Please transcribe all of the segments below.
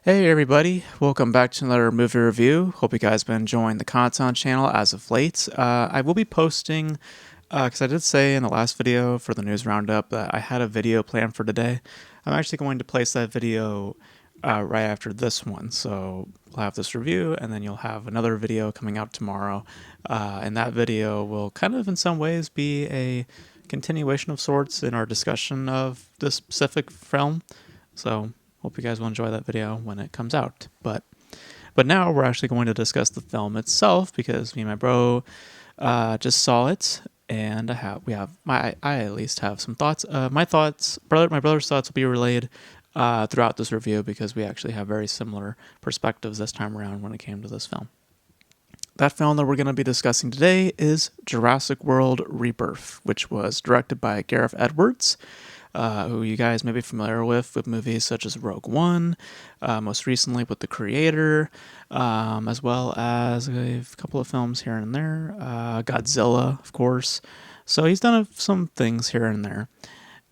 Hey everybody, welcome back to another movie review. Hope you guys been enjoying the content channel as of late. I will be posting, because I did say in the last video for the news roundup that I had a video planned for today. I'm actually going to place that video right after this one. So we'll have this review and then you'll have another video coming out tomorrow. And that video will kind of in some ways be a continuation of sorts in our discussion of this specific film. So hope you guys will enjoy that video when it comes out. But now we're actually going to discuss the film itself because me and my bro just saw it, and I at least have some thoughts. My brother's thoughts will be relayed throughout this review because we actually have very similar perspectives this time around when it came to this film. That film that we're going to be discussing today is Jurassic World Rebirth, which was directed by Gareth Edwards, who you guys may be familiar with movies such as Rogue One, most recently with The Creator, as well as a couple of films here and there, Godzilla, of course. So he's done some things here and there.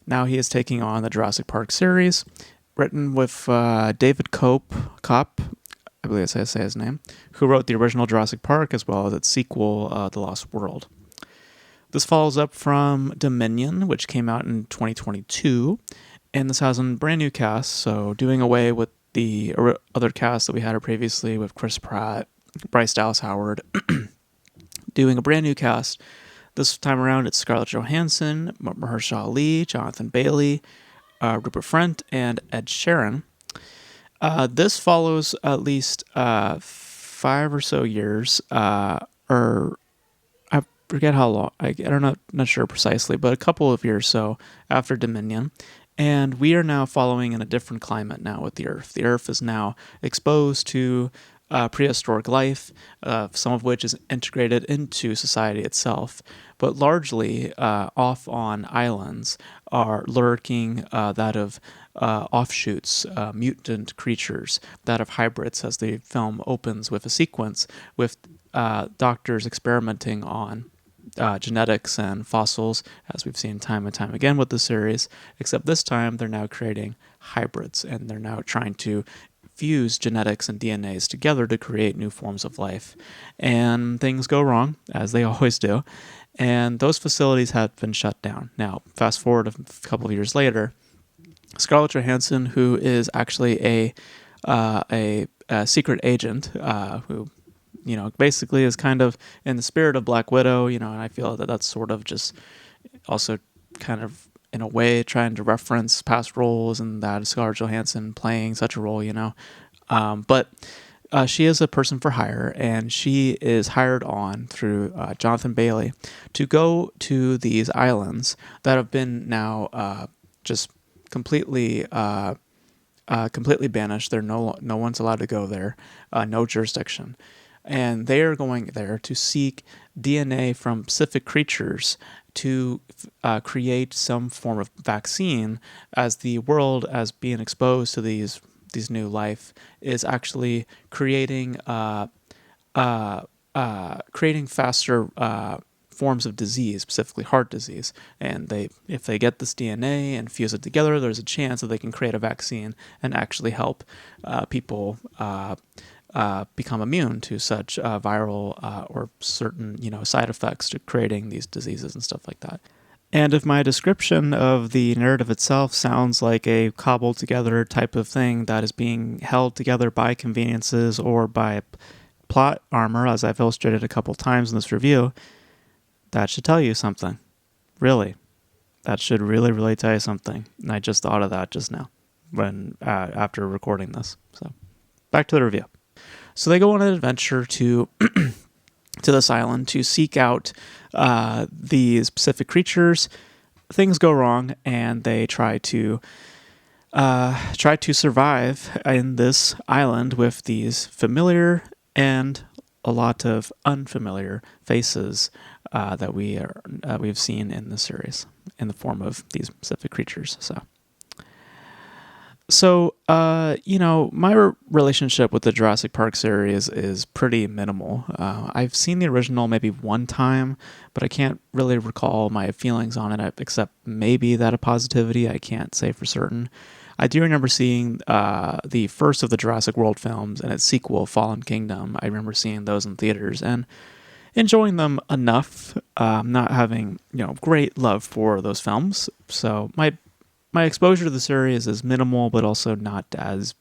Now he is taking on the Jurassic Park series, written with David Kopp, I believe that's how I say his name, who wrote the original Jurassic Park as well as its sequel, The Lost World. This follows up from Dominion, which came out in 2022, and this has a brand new cast, so doing away with the other cast that we had previously with Chris Pratt, Bryce Dallas Howard, doing a brand new cast. This time around, it's Scarlett Johansson, Mahershala Ali, Jonathan Bailey, Rupert Friend, and Ed Sheeran. This follows at least 5 or so years, or I forget how long. I don't know, not sure precisely, but a couple of years so after Dominion, and we are now following in a different climate now with the Earth. The Earth is now exposed to prehistoric life, some of which is integrated into society itself, but largely off on islands are lurking that of offshoots, mutant creatures, that of hybrids, as the film opens with a sequence with doctors experimenting on genetics and fossils, as we've seen time and time again with the series, except this time they're now creating hybrids, and they're now trying to fuse genetics and DNAs together to create new forms of life. And things go wrong, as they always do, and those facilities have been shut down. Now, fast forward a couple of years later, Scarlett Johansson, who is actually a secret agent, who basically is kind of in the spirit of Black Widow, and I feel that that's sort of just also kind of in a way trying to reference past roles and that Scarlett Johansson playing such a role, but she is a person for hire, and she is hired on through Jonathan Bailey to go to these islands that have been now just completely banished. No one's allowed to go there, no jurisdiction. And they are going there to seek DNA from specific creatures to create some form of vaccine, as the world, as being exposed to these new life, is actually creating faster forms of disease, specifically heart disease. And if they get this DNA and fuse it together, there's a chance that they can create a vaccine and actually help people become immune to such viral or certain side effects to creating these diseases and stuff like that. And if my description of the narrative itself sounds like a cobbled together type of thing that is being held together by conveniences or by plot armor, as I've illustrated a couple times in this review, that should tell you something. Really. That should really, really tell you something. And I just thought of that just now when after recording this. So back to the review. So they go on an adventure to this island to seek out these specific creatures. Things go wrong, and they try to survive in this island with these familiar and a lot of unfamiliar faces that we've seen in the series in the form of these specific creatures. So, my relationship with the Jurassic Park series is pretty minimal. I've seen the original maybe one time, but I can't really recall my feelings on it, except maybe that of positivity. I can't say for certain. I do remember seeing the first of the Jurassic World films and its sequel, Fallen Kingdom. I remember seeing those in theaters and enjoying them enough, not having great love for those films. So my exposure to the series is minimal, but also not as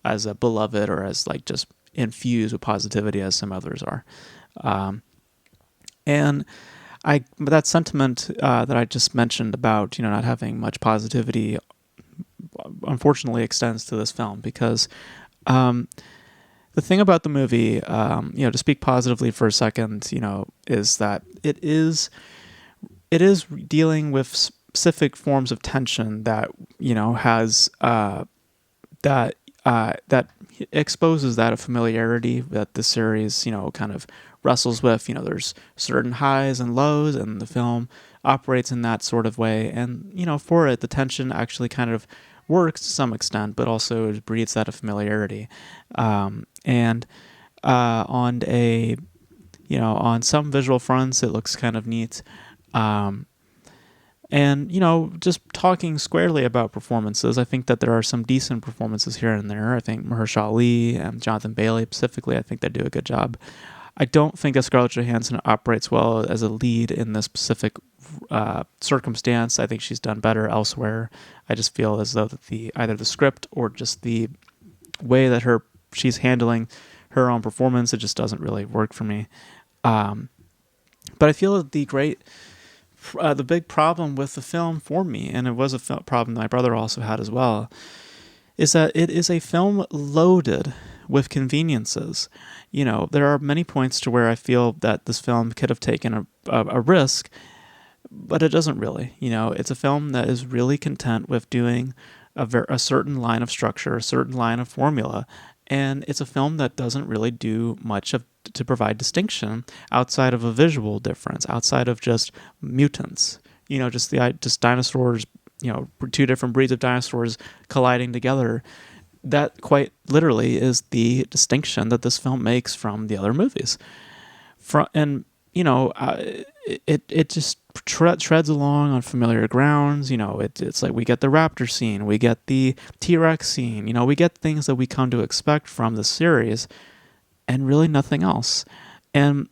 as a beloved or as like just infused with positivity as some others are. And that sentiment that I just mentioned about not having much positivity, unfortunately, extends to this film because the thing about the movie, to speak positively for a second, is that it is dealing with specific forms of tension that has that exposes that familiarity that the series kind of wrestles with. There's certain highs and lows, and the film operates in that sort of way. And for it, the tension actually kind of works to some extent, but also it breeds that familiarity. And on on some visual fronts, it looks kind of neat. And, just talking squarely about performances, I think that there are some decent performances here and there. I think Mahershala Ali and Jonathan Bailey specifically, I think they do a good job. I don't think that Scarlett Johansson operates well as a lead in this specific circumstance. I think she's done better elsewhere. I just feel as though that either the script or just the way that she's handling her own performance, it just doesn't really work for me. But I feel that the big problem with the film for me, and it was a problem my brother also had as well, is that it is a film loaded with conveniences. There are many points to where I feel that this film could have taken a risk, but it doesn't really. It's a film that is really content with doing a certain line of structure, a certain line of formula, and it's a film that doesn't really do much to provide distinction outside of a visual difference, outside of just mutants. Just dinosaurs. Two different breeds of dinosaurs colliding together. That quite literally is the distinction that this film makes from the other movies. It just treads along on familiar grounds. It's like we get the raptor scene, we get the T-Rex scene. We get things that we come to expect from the series, and really nothing else. And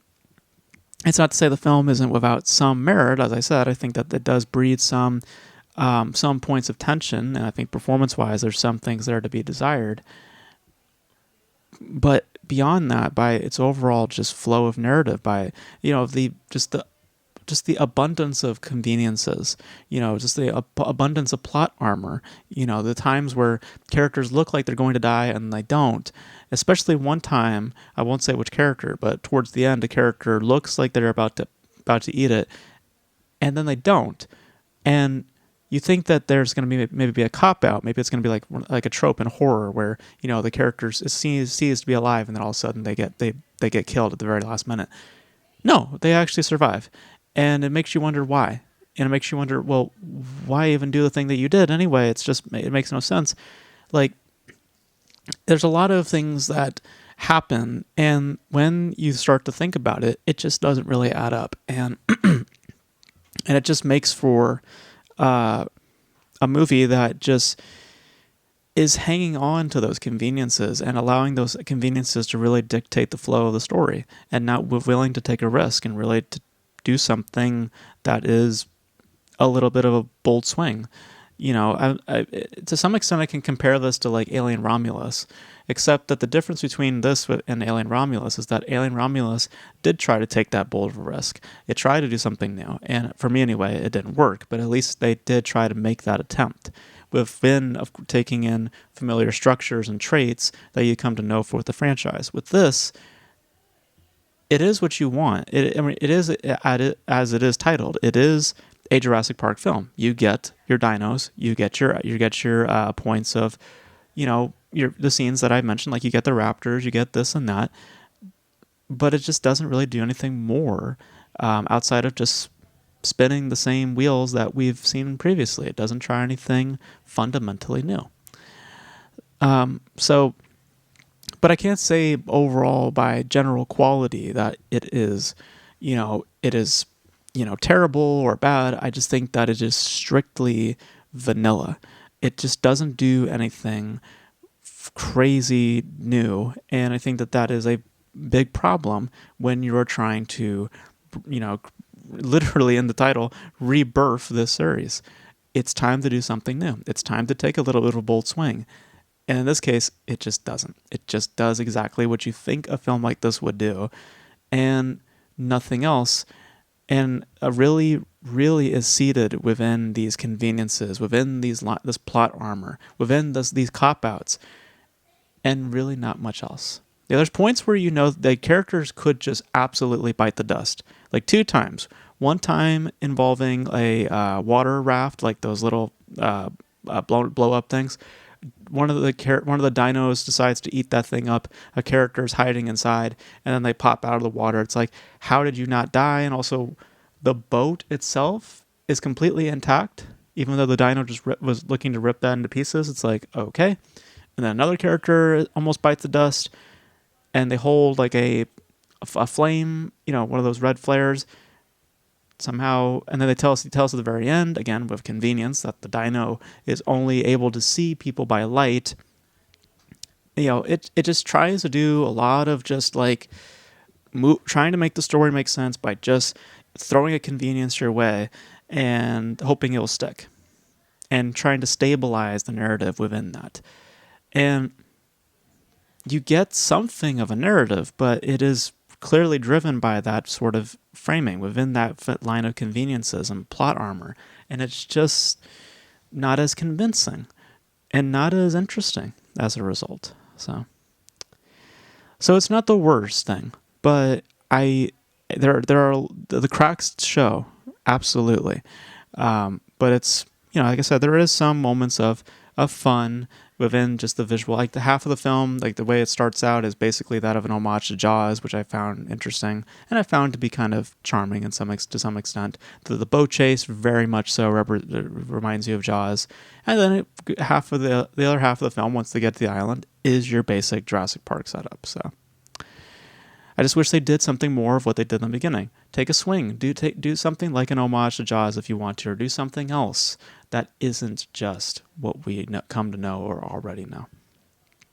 it's not to say the film isn't without some merit. As I said, I think that it does breed some points of tension, and I think performance-wise, there's some things there to be desired. But beyond that, by its overall just flow of narrative, by the abundance of conveniences, just the abundance of plot armor, the times where characters look like they're going to die and they don't. Especially one time, I won't say which character, but towards the end, a character looks like they're about to eat it, and then they don't. And you think that there's going to be maybe a cop-out. Maybe it's going to be like a trope in horror where, the character is sees to be alive, and then all of a sudden they get killed at the very last minute. No, they actually survive. And it makes you wonder why. And it makes you wonder, well, why even do the thing that you did anyway? It makes no sense. Like, there's a lot of things that happen, and when you start to think about it, it just doesn't really add up. And and it just makes for a movie that just is hanging on to those conveniences and allowing those conveniences to really dictate the flow of the story, and not willing to take a risk and really to do something that is a little bit of a bold swing. To some extent, I can compare this to like Alien Romulus, except that the difference between this and Alien Romulus is that Alien Romulus did try to take that bold of a risk. It tried to do something new, and for me anyway, it didn't work, but at least they did try to make that attempt within of taking in familiar structures and traits that you come to know for the franchise. With this, it is what you want. It is as it is titled. It is a Jurassic Park film. You get your dinos. You get your points of, the scenes that I mentioned. Like you get the raptors. You get this and that. But it just doesn't really do anything more outside of just spinning the same wheels that we've seen previously. It doesn't try anything fundamentally new. But I can't say overall by general quality that it is terrible or bad. I just think that it is strictly vanilla. it just doesn't do anything crazy new, and I think that that is a big problem when you're trying to, you know, literally in the title, rebirth this series. It's time to do something new. It's time to take a little bit of a bold swing. And in this case, it just doesn't. It just does exactly what you think a film like this would do, and nothing else. And really, really is seated within these conveniences, within this plot armor, within these cop-outs, and really not much else. Yeah, there's points where the characters could just absolutely bite the dust. Like 2 times. One time involving a water raft, like those little blow up things. One of the dinos decides to eat that thing up. A character is hiding inside, and then they pop out of the water. It's like, how did you not die? And also, the boat itself is completely intact, even though the dino just was looking to rip that into pieces. It's like, okay. And then another character almost bites the dust, and they hold like a flame, one of those red flares somehow, and then he tells us at the very end, again with convenience, that the dino is only able to see people by light. It just tries to do a lot of just like trying to make the story make sense by just throwing a convenience your way and hoping it'll stick, and trying to stabilize the narrative within that. And you get something of a narrative, but it is clearly driven by that sort of framing within that line of conveniences and plot armor. And it's just not as convincing and not as interesting as a result. So it's not the worst thing, but there are the cracks show, absolutely. But it's, like I said, there is some moments of fun within just the visual. Like the half of the film, like the way it starts out is basically that of an homage to Jaws, which I found interesting, and I found to be kind of charming to some extent. The boat chase very much so reminds you of Jaws, and then the other half of the film, once they get to the island, is your basic Jurassic Park setup. So I just wish they did something more of what they did in the beginning. Take a swing. Do something like an homage to Jaws if you want to, or do something else that isn't just what we come to know or already know.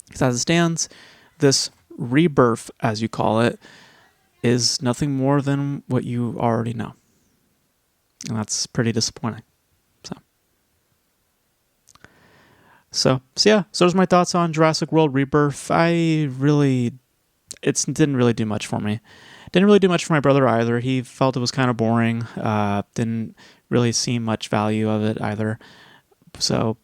Because as it stands, this rebirth, as you call it, is nothing more than what you already know. And that's pretty disappointing. So there's my thoughts on Jurassic World Rebirth. It didn't really do much for me. Didn't really do much for my brother either. He felt it was kind of boring. Didn't really see much value of it either. So,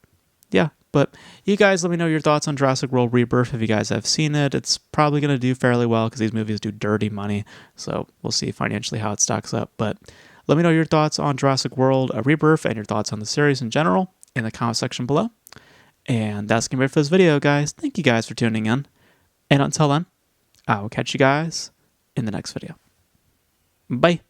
yeah. But you guys let me know your thoughts on Jurassic World Rebirth if you guys have seen it. It's probably going to do fairly well because these movies do dirty money. So we'll see financially how it stacks up. But let me know your thoughts on Jurassic World Rebirth and your thoughts on the series in general in the comment section below. And that's going to be it for this video, guys. Thank you guys for tuning in. And until then, I will catch you guys in the next video. Bye.